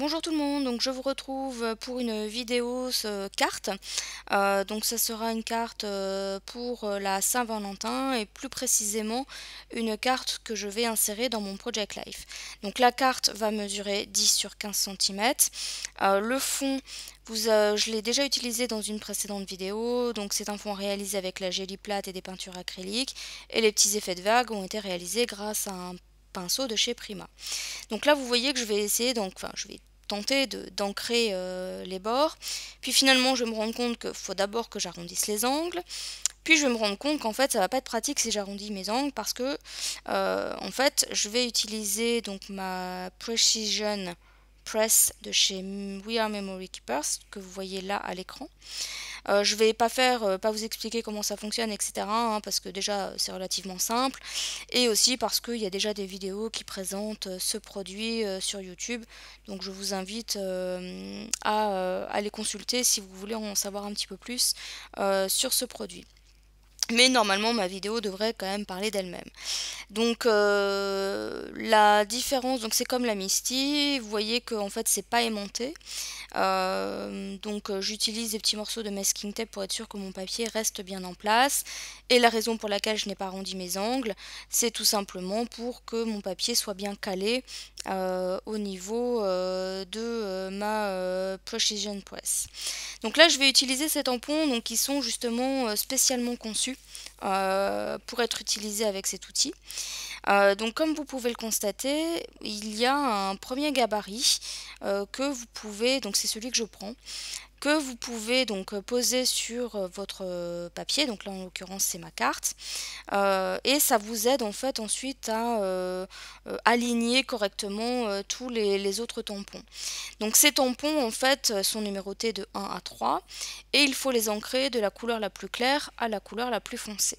Bonjour tout le monde, donc je vous retrouve pour une vidéo carte. Donc ça sera une carte pour la Saint-Valentin et plus précisément une carte que je vais insérer dans mon Project Life. Donc la carte va mesurer 10 sur 15 cm. Le fond, je l'ai déjà utilisé dans une précédente vidéo, donc c'est un fond réalisé avec la gélie plate et des peintures acryliques et les petits effets de vagues ont été réalisés grâce à un pinceau de chez Prima. Donc là, vous voyez que je vais essayer, je vais tenter d'ancrer les bords. Puis finalement, je vais me rendre compte qu'il faut d'abord que j'arrondisse les angles. Puis je vais me rendre compte qu'en fait, ça va pas être pratique si j'arrondis mes angles parce que, en fait, je vais utiliser donc ma Precision Press de chez We Are Memory Keepers que vous voyez là à l'écran. Je vais pas vous expliquer comment ça fonctionne, etc. Parce que déjà c'est relativement simple, et aussi parce qu'il y a déjà des vidéos qui présentent ce produit sur YouTube. Donc je vous invite à les consulter si vous voulez en savoir un petit peu plus sur ce produit. Mais normalement ma vidéo devrait quand même parler d'elle-même. Donc la différence, donc c'est comme la Misty, vous voyez que en fait c'est pas aimanté. J'utilise des petits morceaux de masking tape pour être sûr que mon papier reste bien en place. Et la raison pour laquelle je n'ai pas arrondi mes angles, c'est tout simplement pour que mon papier soit bien calé au niveau de ma Precision Press. Donc là je vais utiliser ces tampons qui sont justement spécialement conçus pour être utilisés avec cet outil. Donc comme vous pouvez le constater, il y a un premier gabarit que vous pouvez, donc c'est celui que je prends, que vous pouvez donc poser sur votre papier, donc là en l'occurrence c'est ma carte, et ça vous aide en fait ensuite à aligner correctement tous les autres tampons. Donc ces tampons en fait sont numérotés de 1 à 3 et il faut les ancrer de la couleur la plus claire à la couleur la plus foncée.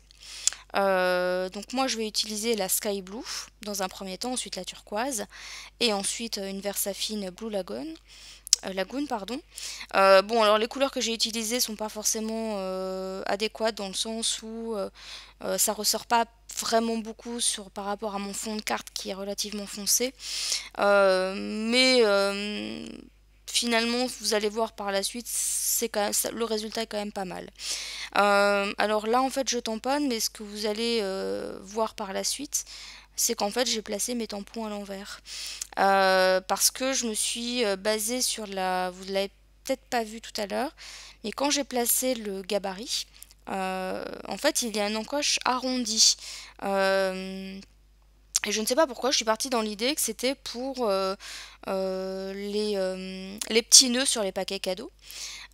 Donc moi je vais utiliser la Sky Blue dans un premier temps, ensuite la turquoise et ensuite une Versafine Blue Lagoon. Bon, alors les couleurs que j'ai utilisées sont pas forcément adéquates dans le sens où ça ressort pas vraiment beaucoup par rapport à mon fond de carte qui est relativement foncé. Finalement, vous allez voir par la suite, le résultat est quand même pas mal. Alors là, en fait, je tamponne, mais ce que vous allez voir par la suite, c'est qu'en fait, j'ai placé mes tampons à l'envers. Parce que je me suis basée sur vous l'avez peut-être pas vu tout à l'heure, mais quand j'ai placé le gabarit, en fait, il y a une encoche arrondie. Et je ne sais pas pourquoi, je suis partie dans l'idée que c'était pour les petits nœuds sur les paquets cadeaux.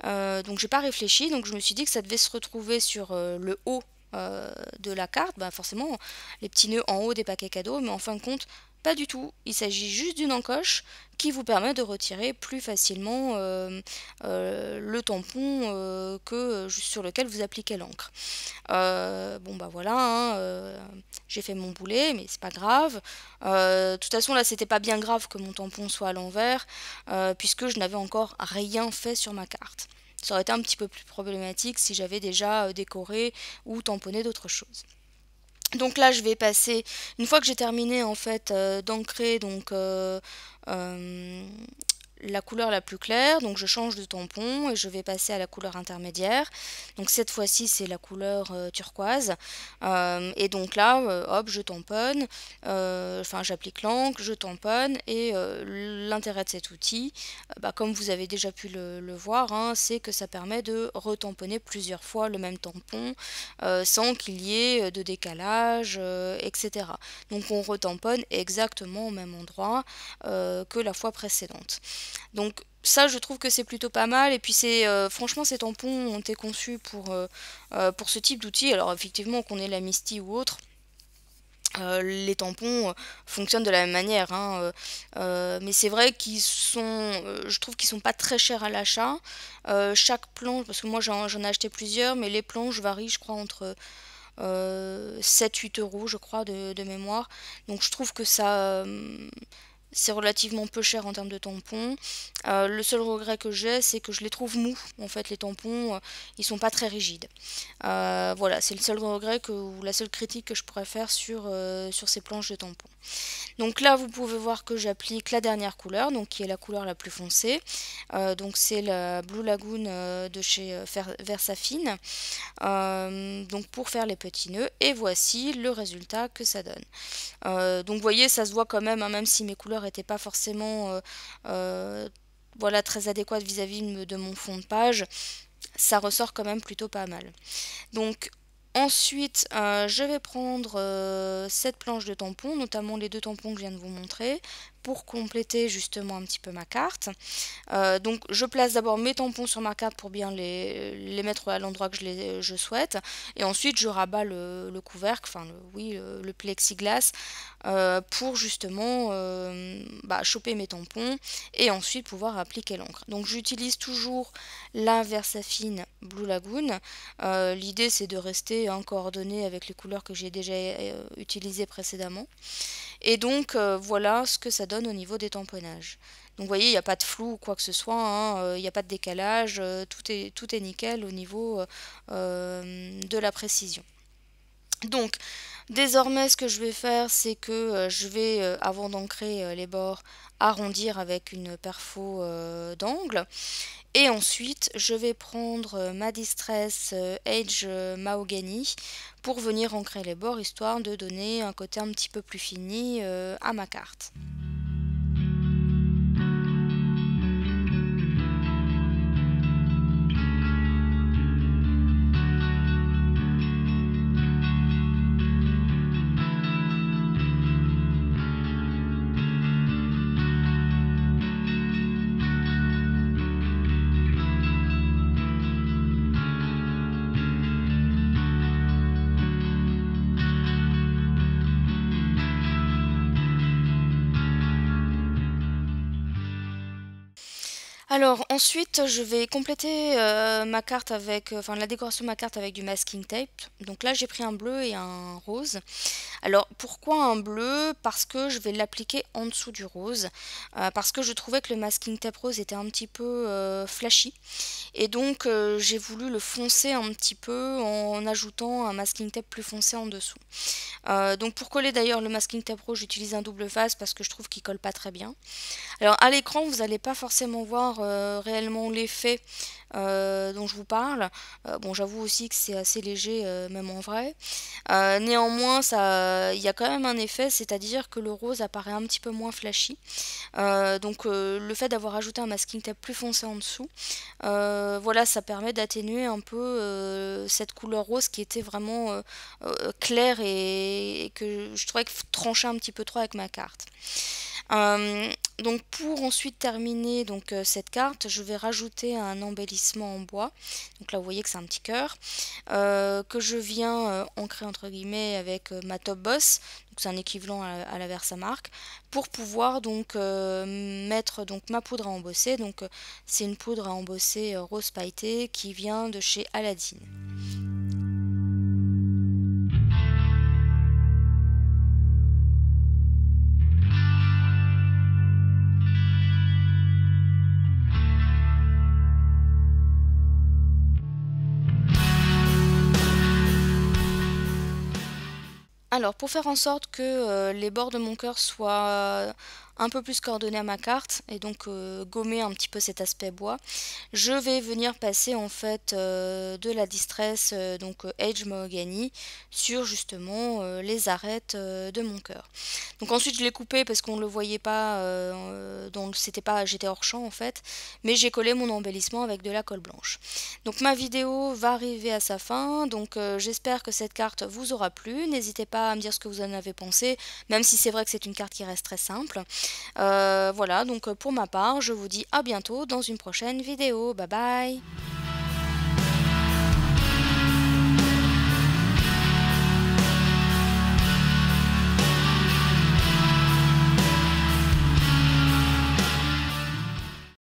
Donc j'ai pas réfléchi, donc je me suis dit que ça devait se retrouver sur le haut de la carte, forcément les petits nœuds en haut des paquets cadeaux, mais en fin de compte pas du tout. Il s'agit juste d'une encoche qui vous permet de retirer plus facilement le tampon sur lequel vous appliquez l'encre. Voilà, j'ai fait mon boulet, mais c'est pas grave. De toute façon là c'était pas bien grave que mon tampon soit à l'envers, puisque je n'avais encore rien fait sur ma carte. Ça aurait été un petit peu plus problématique si j'avais déjà décoré ou tamponné d'autres choses. Donc là je vais passer, une fois que j'ai terminé en fait d'ancrer la couleur la plus claire, donc je change de tampon et je vais passer à la couleur intermédiaire. Donc cette fois-ci c'est la couleur turquoise, et donc là hop, je tamponne, j'applique l'encre, je tamponne, et l'intérêt de cet outil, comme vous avez déjà pu le voir, c'est que ça permet de retamponner plusieurs fois le même tampon sans qu'il y ait de décalage, etc. Donc on retamponne exactement au même endroit que la fois précédente. Donc ça je trouve que c'est plutôt pas mal, et puis franchement ces tampons ont été conçus pour ce type d'outil. Alors effectivement qu'on ait la Misty ou autre, les tampons fonctionnent de la même manière, mais c'est vrai je trouve qu'ils sont pas très chers à l'achat. Chaque planche, parce que moi j'en ai acheté plusieurs, mais les planches varient je crois entre 7-8 euros je crois de mémoire. Donc je trouve que C'est relativement peu cher en termes de tampons. Le seul regret que j'ai, c'est que je les trouve mous. En fait, les tampons, ils sont pas très rigides. Voilà, c'est le seul regret ou la seule critique que je pourrais faire sur ces planches de tampons. Donc là, vous pouvez voir que j'applique la dernière couleur, donc qui est la couleur la plus foncée. Donc c'est la Blue Lagoon de chez Versafine. Donc pour faire les petits nœuds. Et voici le résultat que ça donne. Donc vous voyez, ça se voit quand même, hein, même si mes couleurs n'étaient pas forcément voilà, très adéquates vis-à-vis de mon fond de page, ça ressort quand même plutôt pas mal. Donc ensuite, je vais prendre cette planche de tampons, notamment les 2 tampons que je viens de vous montrer, pour compléter justement un petit peu ma carte. Donc je place d'abord mes tampons sur ma carte pour bien les mettre à l'endroit que je souhaite, et ensuite je rabats le couvercle, enfin le plexiglas, pour justement choper mes tampons et ensuite pouvoir appliquer l'encre. Donc j'utilise toujours la Versafine Blue Lagoon. L'idée c'est de rester coordonné avec les couleurs que j'ai déjà utilisées précédemment. Et donc voilà ce que ça donne au niveau des tamponnages. Donc vous voyez, il n'y a pas de flou ou quoi que ce soit, hein, il n'y a pas de décalage, tout est nickel au niveau de la précision. Donc désormais ce que je vais faire, c'est que je vais, avant d'ancrer les bords, arrondir avec une perfo d'angle. Et ensuite, je vais prendre ma Distress Edge Mahogany pour venir ancrer les bords, histoire de donner un côté un petit peu plus fini à ma carte. Alors ensuite, je vais compléter ma carte avec, enfin la décoration de ma carte avec du masking tape. Donc là, j'ai pris un bleu et un rose. Alors pourquoi un bleu? Parce que je vais l'appliquer en dessous du rose, parce que je trouvais que le masking tape rose était un petit peu flashy. Et donc j'ai voulu le foncer un petit peu en ajoutant un masking tape plus foncé en dessous. Donc pour coller d'ailleurs le masking tape rose, j'utilise un double face parce que je trouve qu'il colle pas très bien. Alors à l'écran, vous n'allez pas forcément voir réellement l'effet dont je vous parle. Bon, j'avoue aussi que c'est assez léger, même en vrai. Néanmoins, il y a quand même un effet, c'est-à-dire que le rose apparaît un petit peu moins flashy. Donc le fait d'avoir ajouté un masking tape plus foncé en dessous, voilà, ça permet d'atténuer un peu cette couleur rose qui était vraiment claire et que je trouvais que tranchait un petit peu trop avec ma carte. Donc pour ensuite terminer cette carte, je vais rajouter un embellissement en bois. Donc là vous voyez que c'est un petit cœur que je viens ancrer entre guillemets avec ma Top Boss. Donc c'est un équivalent à la Versamark pour pouvoir mettre ma poudre à embosser. Donc c'est une poudre à embosser rose pailleté qui vient de chez Aladdin. Alors, pour faire en sorte que les bords de mon cœur soient un peu plus coordonnés à ma carte et donc gommer un petit peu cet aspect bois, je vais venir passer en fait de la Distress Edge Mahogany sur justement les arêtes de mon cœur. Donc ensuite je l'ai coupé parce qu'on ne le voyait pas, j'étais hors champ en fait, mais j'ai collé mon embellissement avec de la colle blanche. Donc ma vidéo va arriver à sa fin, donc j'espère que cette carte vous aura plu. N'hésitez pas à me dire ce que vous en avez pensé, même si c'est vrai que c'est une carte qui reste très simple. Voilà, donc pour ma part, je vous dis à bientôt dans une prochaine vidéo. Bye bye!